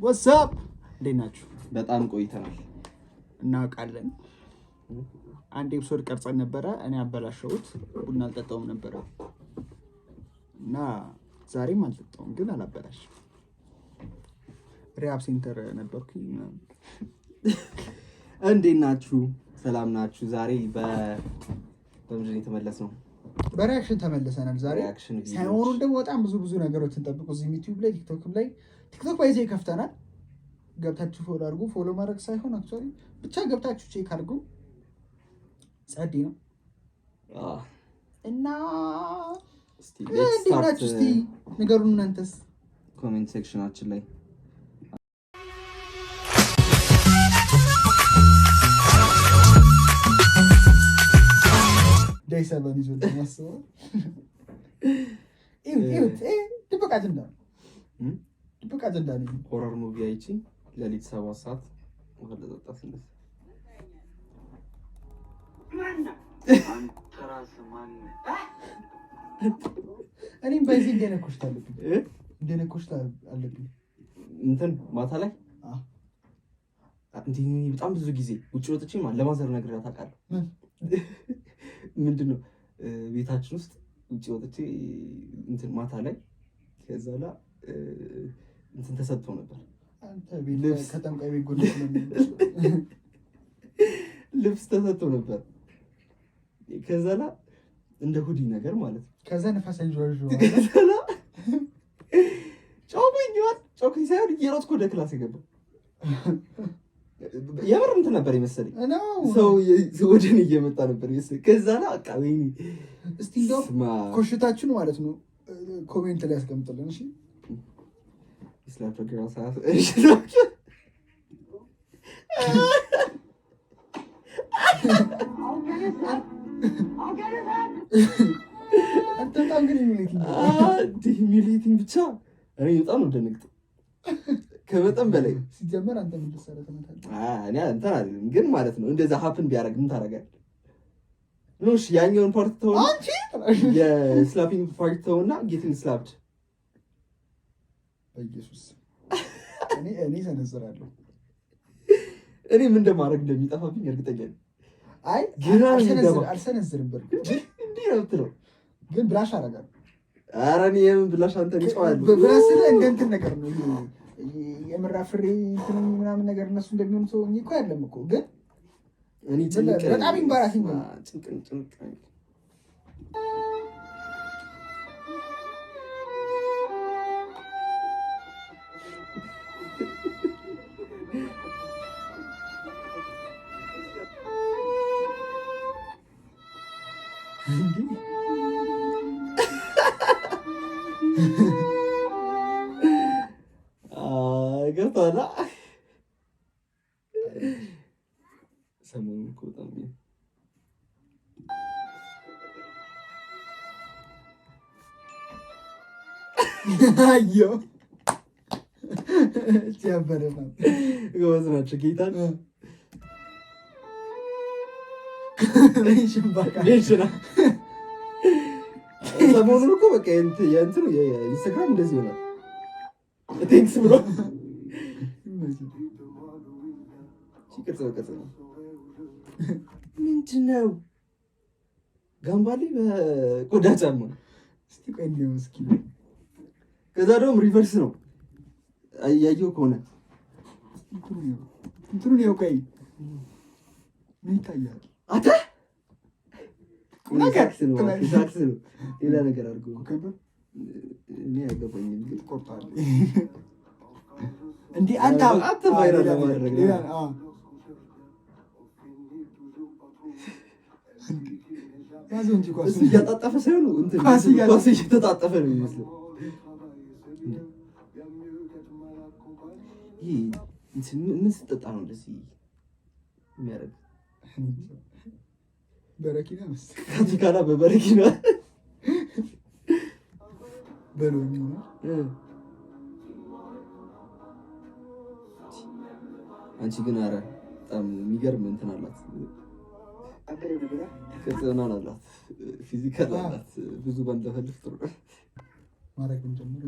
What's up? እንዴት ናችሁ? በጣም ቆይተናል እናውቃለን። አንድ ኤፒሶድ ቀርጸን ነበረ። እኔ አበላሸሁት። ቡና አልጠጣውም ነበረ እና ዛሬም አልጠጣውም፣ ግን አላበላሽም። ሪሃብ ሴንተር ነበርኩኝ። እንዴት ናችሁ? ሰላም ናችሁ? ዛሬ በምንድን የተመለስነው? በሪያክሽን ተመልሰናል። ዛሬ ሳይሆኑን ደግሞ በጣም ብዙ ነገሮችን ጠብቁ። እዚህ ዩቲዩብ ላይ ቲክቶክም ላይ ቲክቶክ ባይዜ ይከፍተናል። ገብታችሁ ፎሎ አድርጉ። ፎሎ ማድረግ ሳይሆን አክቹዋሊ ብቻ ገብታችሁ ቼክ አድርጉ። ጸዲ ነው እና እንዴት ናችሁ? እስቲ ንገሩን እናንተስ ኮሜንት ሴክሽናችን ላይ። ዴይ 7 ይዞ እንደማስበው ድብቅ አጀንዳ ነው። ድብቅ አጀንዳ ነው። ሆረር ሙቪ አይቺ ለሊት 7 ሰዓት ወለጠጣ ስለዚህ እኔም በዚህ እንደነኮሽታ አለብኝ እንትን ማታ ላይ በጣም ብዙ ጊዜ ውጭ ወጥቼ ለማዘር ነግሬያት አውቃለሁ። ምንድን ነው ቤታችን ውስጥ ውጭ ወጥቼ እንትን ማታ ላይ ከዛ ላ እንትን ተሰጥቶ ነበር ከጠንቋይ ቤት ጎን ልብስ ተሰጥቶ ነበር። ከዛ ላ እንደ ሁዲ ነገር ማለት ነው። ከዛ ነፋስ አንጆጆ ጮኩኝ ሳይሆን እየሮጥኩ ወደ ክላስ የገባው የምር እንትን ነበር የመሰለኝ። ሰው ወደ እኔ እየመጣ ነበር የመሰለኝ። ከዛ ላ በቃ ወይኔ እስቲ እንደው ኮሽታችሁን ማለት ነው ኮሜንት ላይ አስቀምጡልን። እሺ ስላፕ ፕሮግራም ሰዓት በጣም ግን ሚሊቲንግ ብቻ እኔ በጣም ነው ደነግጥ ከመጠን በላይ ሲጀመር አንተ ምን ልትሰራ እኔ እንትን አይደለም ግን ማለት ነው እንደዛ ሀፕን ቢያደርግ ምን ታደርጋለህ? ኖሽ ያኛውን ፓርት ተው አንቺ የስላፒንግ ፓርት ተውና ጌቲንግ ስላፕድ በኢየሱስ እኔ ሰነዝራለሁ። እኔ ምን እንደማድረግ እንደሚጠፋብኝ እርግጠኛ ነኝ። አይ አልሰነዝርም በርግጥ እንዲህ ነው የምትለው ግን ብላሽ አደርጋለሁ። ኧረ እኔ የምን ብላሽ አንተ ልጨዋለሁ ብላሽ ስለ እንደ እንትን ነገር ነው የምራፍሬ እንትን ምናምን ነገር እነሱ እንደሚሆን ሰው እኮ አይደለም እኮ ግን እኔ በጣም ኢምባራሲንግ ነው። ጭንቅ ገብቶሃል? ሰሞኑን እኮ በጣም አየሁ ሲያበረ ጎበዝ ናቸው ጌታን ሰሞኑን እኮ በቃ የእንትኑ የኢንስታግራም እንደዚህ ይሆናል። ቴንክስ ብሎ ቅርጽ በቅርጽ ነው። ምንድን ነው ጋምባሌ በቆዳ ጫማ እስቲ ቆይ እንደው እስኪ ከዛ ደግሞ ሪቨርስ ነው ያየው ከሆነ እንትኑ ነው ቆይ ምን ይታያል? አታ ሳክስ ነው ሌላ ነገር አድርጎ እኔ አይገባኝም ግን ቆርጣል እንዴ አንተ ቫይራል ለማድረግ ያዘንጂ ኳስ እያጣጣፈ ሳይሆን እንትን ኳስ እየተጣጠፈ ነው የሚመስለው። ይሄ ምን ስትጠጣ ነው እንደዚህ የሚያደርግ? በረኪና መሰለኝ ካቲካና በበረኪና በሎኝ አንቺ ግን ኧረ በጣም የሚገርም እንትን አላት። ቅርጽና አላት ፊዚካል አላት። ብዙ ባንደፈልፍ ጥሩ ማድረግ ጀምር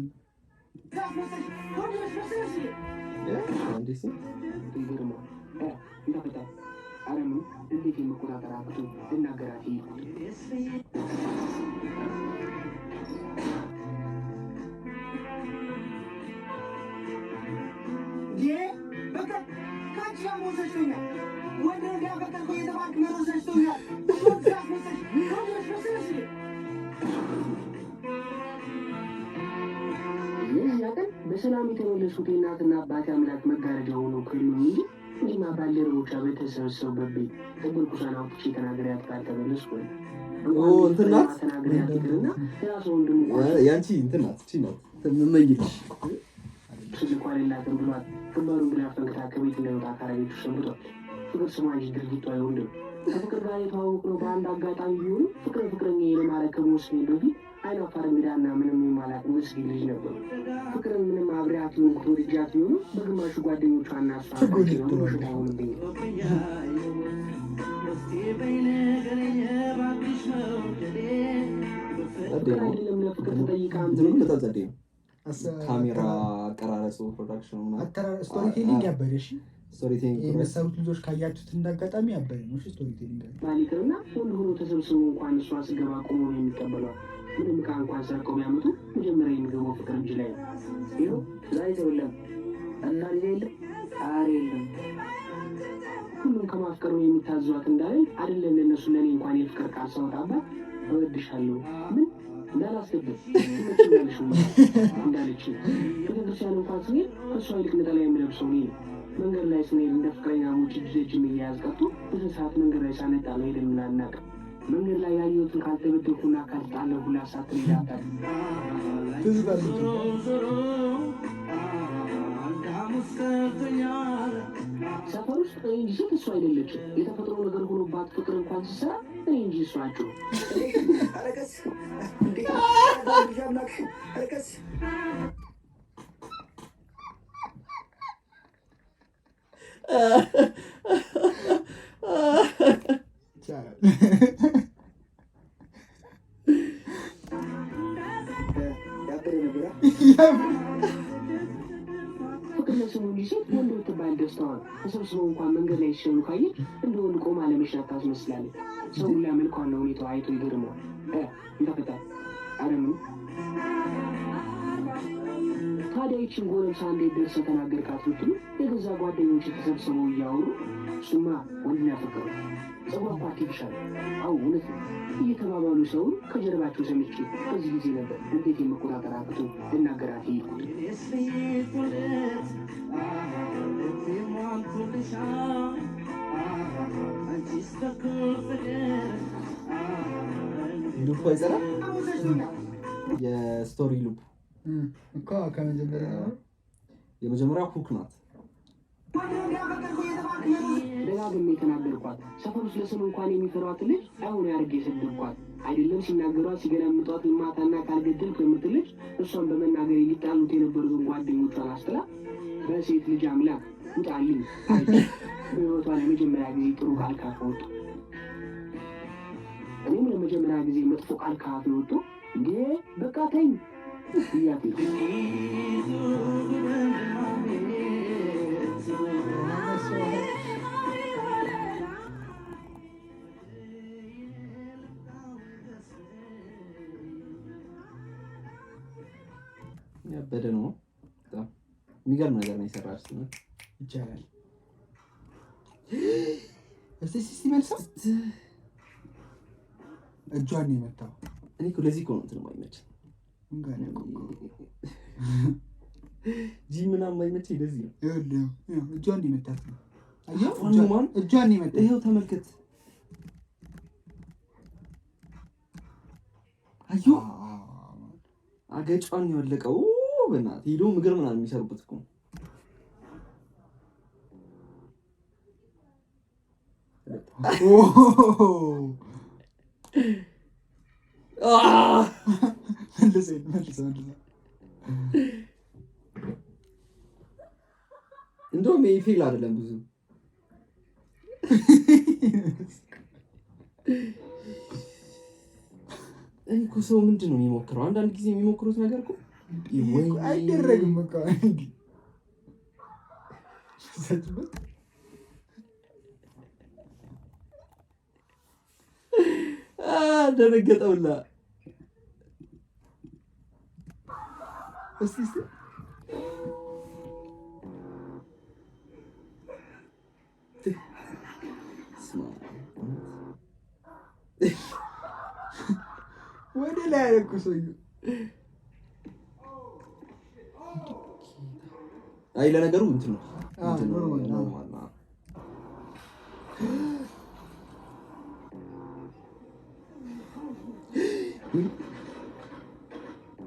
በሰላም የተመለሱት እናትና አባቴ አምላክ መጋረጃ ሆኖ ከሉ እንጂ እኔማ ባልደረቦቿ በተሰበሰቡበት ቤት ተንበርኩሳን አውጥቼ ተናግሬያት ካልተመለስኩ እንትን ናት ተናግሬያት ይቅርና የራሱ ወንድሙ ያንቺ እንትን ናት እቺ ናት የምመኝልሽ ስልኳ ሌላትም ብሏት ግንባሩን ብላ ፈንክታ ከቤት እንዳይወጣ ካረቤቱ ሰንብቷል። ፍቅር ስሟ እንጂ ድርጊቷ አይወንድም። ከፍቅር ጋር የተዋወቅነው በአንድ አጋጣሚ ቢሆንም ፍቅረኛ ለማለት ከመወሰኔ በፊት አይናፋር እንግዳና ምንም የማላውቅ ምስኪን ልጅ ነበሩ። ፍቅርን ምንም አብሬያት የሆንኩት ወድጃት ቢሆንም በግማሹ ጓደኞቿና እሷ ነው ሽታ ሆንብኝ። አይደለም ለፍቅር ተጠይቃ ካሜራ አቀራረጹ ፕሮዳክሽኑ ስቶሪቴሊንግ ያበደሽ የመሰሩት ልጆች ካያችሁት እንዳጋጣሚ ያበደ ነው። ስቶሪቴሊንግ ባሊቅርና ወንድ ሆኖ ተሰብስቦ እንኳን እሷ ስገባ ቆሞ ነው የሚቀበሏት። ምንም ዕቃ እንኳን ሰርቀው ቢያመጡ መጀመሪያ የሚገባው ፍቅር እጅ ላይ ነው። ይኸው ዛሬ ተበላም እና ልጅ የለም አሬ የለም ሁሉም ከማፍቀሩ የሚታዟት እንዳለኝ አይደለም ለእነሱ ለእኔ እንኳን የፍቅር ቃል ሳወጣባት እወድሻለሁ ምን እንዳላስገድም ትመችኛለሽ እንዳለች ቤተክርስቲያን እንኳን ስንሄድ ከእሷ ይልቅ ነጠላ የምለብሰው እኔ ነው። መንገድ ላይ ስንሄድ እንደ ፍቅረኛሞች እጅ ለእጅ መያያዝ ቀርቶ ብዙ ሰዓት መንገድ ላይ ሳነጣ ነው ሄደን አናውቅም። መንገድ ላይ ያየሁትን ካልተበደልኩና ካልተጣለሁ ሁላ ሳትል ይዳታል። ሰፈር ውስጥ እኔ እንጂ ሴት እሱ አይደለችም። የተፈጥሮ ነገር ሆኖባት ፍቅር እንኳን ሲሰራ እኔ እንጂ እሱ ናቸው። ፍቅር ለስሙ እንጂ ሴት ወንድ ብትባል ደስታዋን ተሰብስበው እንኳን መንገድ ላይ ሲሸኑ ካየች እንደ ወንድ ቆማ ለመሽናት ታስመስላለች። ሰው ሁላ መልኳና ሁኔታው አይቶ ይገርመዋል። እንተፈታል አረምኑ ታዲያ ይችን ጎረምሳ እንዴት ደርሰህ ተናገርካት ብትሉ የገዛ ጓደኞች ተሰብስበው እያወሩ እሱማ ወንድና ፍቅር ጸጉሯ እኮ አርቲፊሻል አዎ እውነት ነው እየተባባሉ ሰውን ከጀርባቸው ሰምቼ በዚህ ጊዜ ነበር እንዴት የመቆጣጠር አቅቶ ልናገራት ይሄድኩት። ሉፕ አይሰራ የስቶሪ ሉፕ እኮ ከመጀመሪያ የመጀመሪያው ሁክ ናት። ደጋግሜ የተናገርኳት ሰፈር ውስጥ ለስም እንኳን የሚፈሯት ልጅ አሁን ያርጌ የሰደብኳት አይደለም ሲናገሯት ሲገላምጧት ማታና ካልገደልኩ የምትል ልጅ እሷን በመናገር ሊጣሉት የነበሩትን ጓደኞቿን አስጥላ በሴት ልጅ አምላክ ውጣልኝ በህይወቷ ለመጀመሪያ ጊዜ ጥሩ ቃል ካፍ ወጡ። እኔም ለመጀመሪያ ጊዜ መጥፎ ቃል ካፍ ወጡ እንዴ በቃ ተኝ እያት ያበደ ነው። የሚገርም ነገር ነው የሰራች ነው ይቻላል። እስቲ መልሰው እጇን ነው የመታው። እኔ እኮ ለዚህ እኮ ነው እንትን የማይመች ጂ ምናምን የማይመቸኝ ለዚህ ነው። እጇን ነው የመታት ነው። እጇን ነው የመታት። ይኸው ተመልከት። አዩ አገጯን የወለቀው በእናትህ ሄዶ ምግር ምናምን የሚሰሩበት እኮ እንደውም ይሄ ፌል አይደለም ብዙ እኮ ሰው ምንድን ነው የሚሞክረው? አንዳንድ ጊዜ የሚሞክሩት ነገር እኮ አይደረግም እኮ ደነገጠውላ። እስቲ ወደ ላይ አደረኩ ሰውዬው። አይ ለነገሩ እንትን ነው ኖርማል ነው።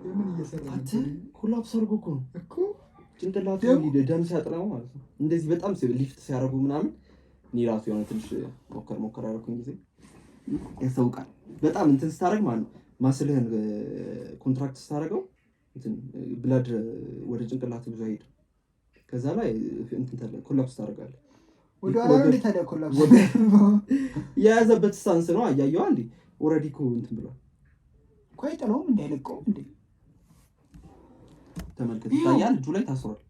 ምን እየሰራ ኮላፕስ አድርጎ እኮ ነው እኮ ጭንቅላቱ ደም ሲያጥራው ማለት ነው። እንደዚህ በጣም ሊፍት ሲያደርጉ ምናምን እኔ ራሱ የሆነ ትንሽ ሞከር ያደረኩኝ ጊዜ ያስታውቃል። በጣም እንትን ስታደርግ ማለት ነው ማስልህን ኮንትራክት ስታደርገው እንትን ብላድ ወደ ጭንቅላት ብዙ አይሄድም። ከዛ ላይ እንትን ኮላፕስ ታደርጋለህ። ወደ ኋላ ነው ታዲያ ኮላፕስ የያዘበት ስታንስ ነው አያየዋ እንዴ ኦልሬዲ እኮ እንትን ብሏል እኮ አይጥለውም እንዳይለቀው እንዴ ተመልከት ይታያል። እጁ ላይ ታስሯል።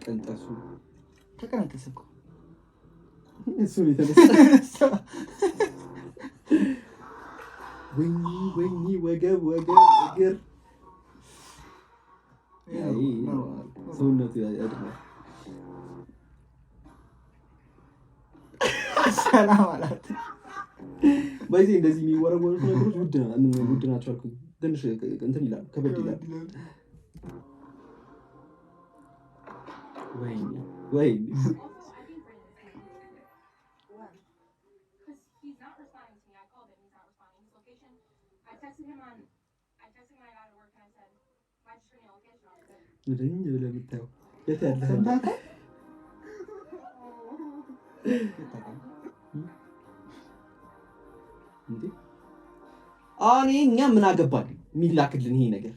ቀንጠሱ ተቀነጠሰ እኮ እሱ የተነሳ ወይኒ ወገብ እግር ሰውነቱ ያድናል። ሰላም አላት። በዚህ እንደዚህ የሚወረወሩት ነገሮች ውድ ናቸው አልኩኝ። ትንሽ እንትን ይላል፣ ከበድ ይላል። ወይኔ ምንድን ብለህ የምታየው የት ያለህ እንዴ? አሁን እኛ ምን አገባን የሚላክልን ይሄ ነገር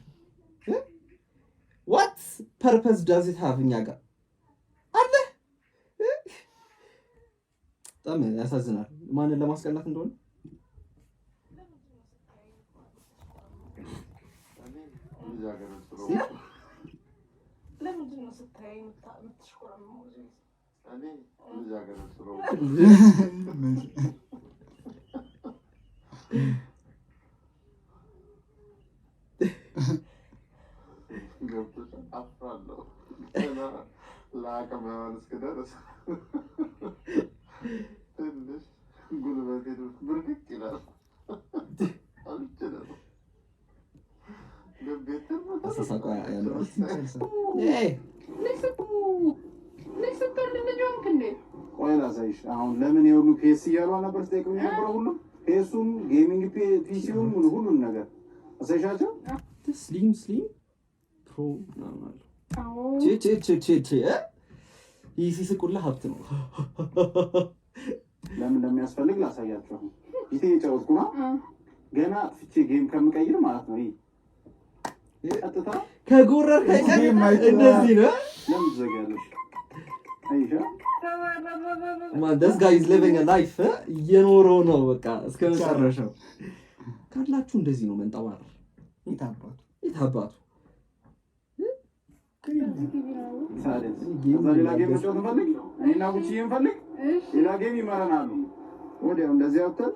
what purpose does it have እኛ ጋር አለ። በጣም ያሳዝናል። ማንን ለማስቀናት እንደሆነ ለምንድን ነው ስታይ የምትሽኮረመው? ለአቅመ ሔዋን እስክደርስ ትንሽ ጉልበቴ ብርቅቅ ይላል። አልችልም። ቆይ ላሳይሽ። አሁን ለምን የሁሉ ፒኤስ እያሉ ነበር ስጠይቅ የነበረው ሁሉም ፒኤሱም ጌሚንግ ፒሲውም ሁሉም ነገር አሳይሻቸው። ስሊም ፕሮ ይህ ሲስቁልህ ሀብት ነው። ለምን እንደሚያስፈልግ ላሳያቸው። ፊቴ የጨወትኩ ነው ገና ፍቼ ጌም ከምቀይር ማለት ነው። ቀጥታ ከጎረር እንደዚህ ነው። ለምን ትዘጋለሽ? አይሻ this guy is living a life እየኖረው ነው በቃ እስከ መጨረሻው። ካላችሁ እንደዚህ ነው መንጠባረር። የታባቱ ሌላ ጌም መጫወት እንፈልግ እኔና ጉቺዬ እንፈልግ ሌላ ጌም ይመረናሉ። ወዲያው እንደዚህ አውጥተን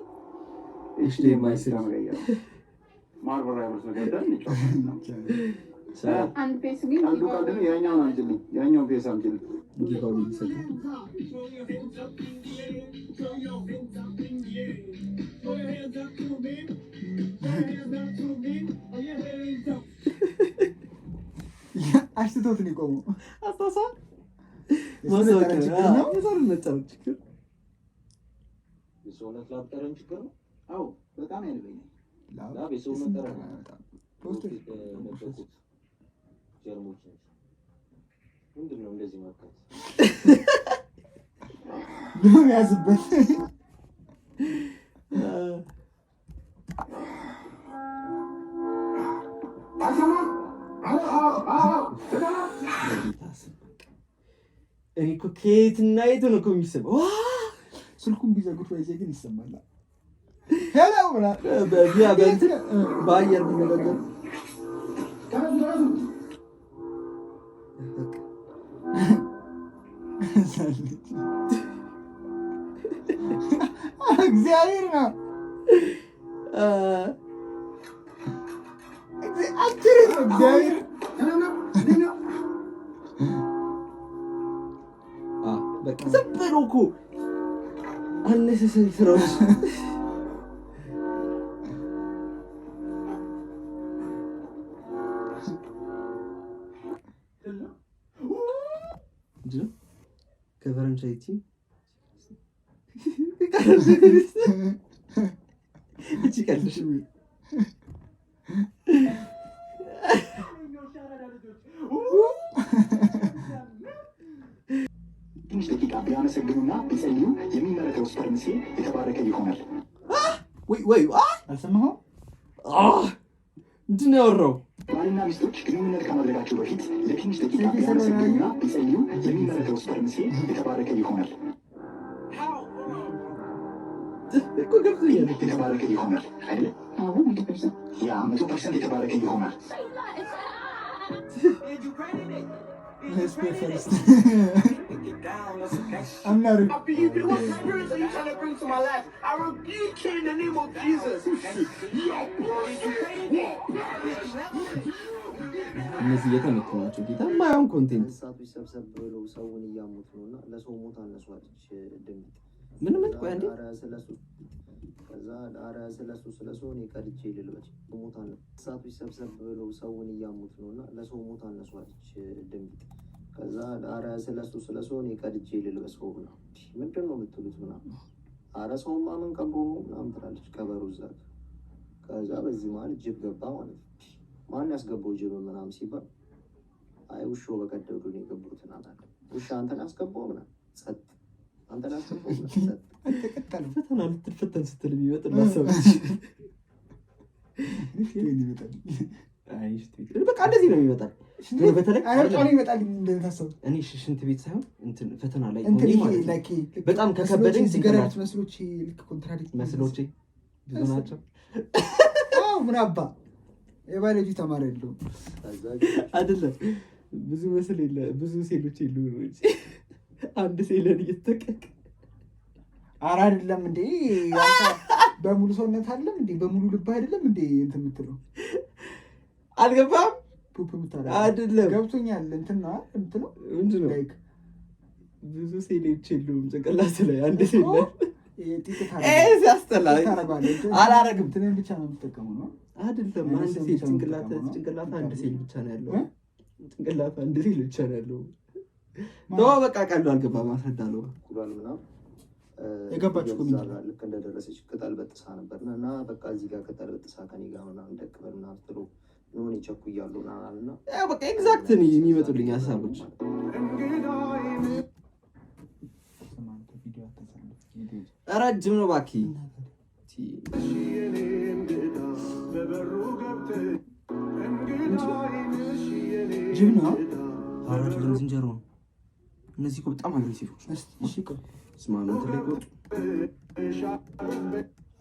HDMI ስለመቀየር ማርቨል ራይቨልስ ገደል አንድ ፔስ ግን አንዱ ካለ ያኛውን አምጪልኝ፣ ያኛውን ፔስ አምጪልኝ። ጊጋው ይሰጥ አሽቶት ነው ቆሞ አስታሳ ማሰከረ ነው የሰውነት ችግር የሰውነት ላብጠረን ችግር ነው። አዎ በጣም ያልበኛል። ላብ የሰውነት ጠረን ነበርኩት ጀርሞች ነው። ምንድን ነው እንደዚህ ማካት ነው ያዝበት እኔ እኮ ከየትና የት ነው እኮ የሚሰማው? ስልኩን ቢዘጉት ወይዘ ግን ይሰማል። ሄሎ በቪያ በእንትን በአየር የሚነገር እግዚአብሔር ነው እግዚአብሔር በቃ ዝም ብሎ እኮ አነሰሰሪ ስራዎች ከፈረንሳይ ቲም እቺ ቀልሽ ትንሽ ደቂቃ ቢያመሰግኑና ቢጸልዩ የሚመረተው ስፐርም ሴል የተባረከ ይሆናል። ወይ አልሰማኸውም? ምንድን ነው ያወራው? ባልና ሚስቶች ግንኙነት ከማድረጋቸው በፊት ለትንሽ ደቂቃ ቢያመሰግኑና ቢጸልዩ የሚመረተው ስፐርም ሴል የተባረከ ይሆናል። እኮ ገብቶኛል። የተባረከ ይሆናል አይደለ? ያ 100% የተባረከ ይሆናል። Let's pray first. I'm not. After you do what spirits are you trying to bring to my life? I rebuke you in the name of Jesus. እነዚህ እየተመቱ ናቸው። ጌታ ማየውን ኮንቴንት እንስሳቶች ሰብሰብ ብለው ሰውን እያሙት ነው እና ለሰው ሞት አነሷለች ድምፅ ምን ቆይ አንዴ ስለሱ እኔ ቀድቼ ልልበች ሞት አነ እንስሳቶች ሰብሰብ ብለው ሰውን እያሙት ነው እና ለሰው ሞት አነሷለች ድምፅ ከዛ ኧረ ስለሱ እኔ ቀድቼ ልልበሰው ነው ምንድን ነው የምትሉት ምናምን ኧረ ሰውማ ምን ቀቦ ምናምን ትላለች ከበሩ እዛ ከዛ በዚህ መሀል ጅብ ገባ ማለት ነው ማን ያስገባው ጅብ ምናምን ሲባል አይ ውሾ በቀደዱ ነው የገቡት እናታለ ውሻ አንተን ያስገባው ምናምን ጸጥ አንተን ያስገባው ጸጥ ፈተና ልትፈተን ስትል ቢመጥላት ሰዎች በቃ እንደዚህ ነው የሚመጣል በተለይ እኔ ሽንት ቤት ሳይሆን እንትን ፈተና ላይ በጣም ከከበደኝ ሲጋራዎች መስሎቼ ብዙ ናቸው ምን አባ የባዮሎጂ ተማሪ የለውም አይደለም ብዙ መስል የለ ብዙ ሴሎች የሉ አንድ ሴለን እየተጠቀቅ ኧረ አይደለም እንዴ በሙሉ ሰውነት አይደለም እንዴ በሙሉ ልብ አይደለም እንዴ እንትን የምትለው አልገባም ፑፕ የምታደርገው አይደለም ገብቶኛል እንትን ነው ምንድን ነው ብዙ ሴሎች የሉም ጭንቅላት ላይ አንድ ሴል ሲያስጠላ አላረግም ትንን ብቻ ነው የምትጠቀመው ነው አይደለም አንድ ሴል ጭንቅላት አንድ ሴል ብቻ ነው ያለው ጭንቅላት አንድ ሴል ብቻ ነው ያለው ነው በቃ ቀልዱ አልገባም አስረዳለሁ ኩራል ምናምን የገባችሁ ልክ እንደደረሰች ቅጠል በጥሳ ነበርና እና በቃ እዚህ ጋር ቅጠል በጥሳ ከኔ ጋር ምናምን ደቅበልና ትሎ ነው ይቸኩያሉ ናልና ያው በቃ ኤግዛክት ነው የሚመጡልኝ ሀሳቦች ረጅም ነው ባኪ ጅብ ነው አይደለም ዝንጀሮ ነው እነዚህ እኮ በጣም አግሬሲቮች ስማኑ ትልቁ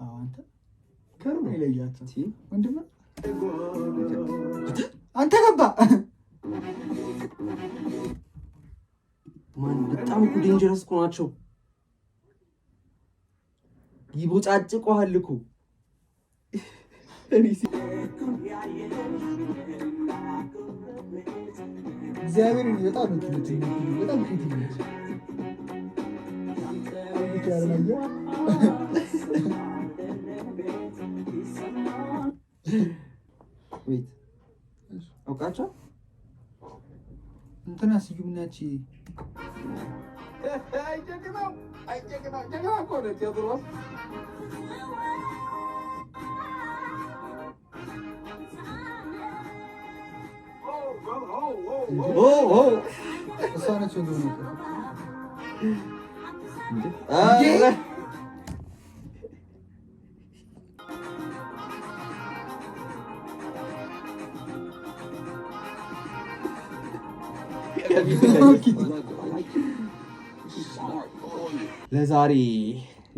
አንተ ከርም ይለያቸው ወንድም አንተ ገባ ማን በጣም እኮ ዴንጀረስ እኮ ናቸው ይቦጫጭቁሃል እኮ እግዚአብሔር በጣም በጣም ቤት አውቃቸው እንትና ስዩም ናች እሷ ነች ለዛሬ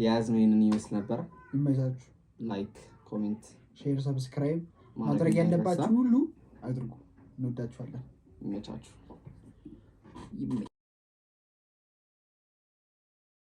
የያዝነው ይሄንን ይመስል ነበር። ይመቻችሁ። ላይክ፣ ኮሜንት፣ ሼር፣ ሰብስክራይብ ማድረግ ያለባችሁ ሁሉ አድርጉ። እንወዳችኋለን። ይመቻችሁ።